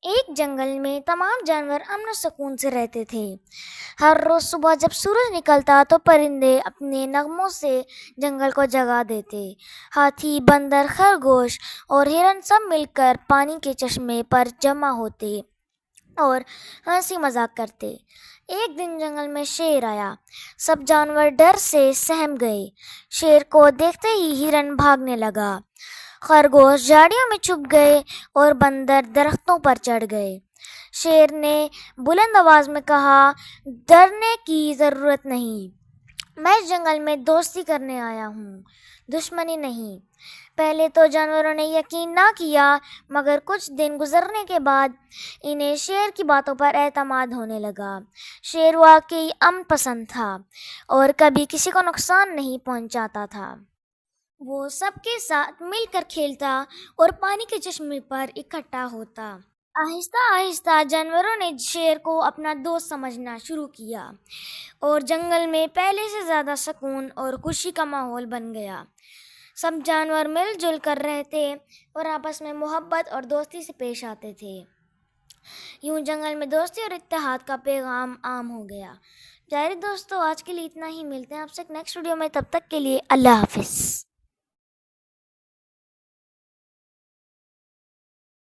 ایک جنگل میں تمام جانور امن و سکون سے رہتے تھے۔ ہر روز صبح جب سورج نکلتا تو پرندے اپنے نغموں سے جنگل کو جگا دیتے۔ ہاتھی، بندر، خرگوش اور ہرن سب مل کر پانی کے چشمے پر جمع ہوتے اور ہنسی مذاق کرتے۔ ایک دن جنگل میں شیر آیا۔ سب جانور ڈر سے سہم گئے۔ شیر کو دیکھتے ہی ہرن بھاگنے لگا، خرگوش جھاڑیوں میں چھپ گئے اور بندر درختوں پر چڑھ گئے۔ شیر نے بلند آواز میں کہا، ڈرنے کی ضرورت نہیں، میں اس جنگل میں دوستی کرنے آیا ہوں، دشمنی نہیں۔ پہلے تو جانوروں نے یقین نہ کیا، مگر کچھ دن گزرنے کے بعد انہیں شیر کی باتوں پر اعتماد ہونے لگا۔ شیر واقعی امن پسند تھا اور کبھی کسی کو نقصان نہیں پہنچاتا تھا۔ وہ سب کے ساتھ مل کر کھیلتا اور پانی کے چشمے پر اکٹھا ہوتا۔ آہستہ آہستہ جانوروں نے شیر کو اپنا دوست سمجھنا شروع کیا اور جنگل میں پہلے سے زیادہ سکون اور خوشی کا ماحول بن گیا۔ سب جانور مل جل کر رہتے اور آپس میں محبت اور دوستی سے پیش آتے تھے۔ یوں جنگل میں دوستی اور اتحاد کا پیغام عام ہو گیا۔ پیارے دوستو، آج کے لیے اتنا ہی، ملتے ہیں آپ سے ایک نیکسٹ ویڈیو میں، تب تک کے لیے اللہ حافظ۔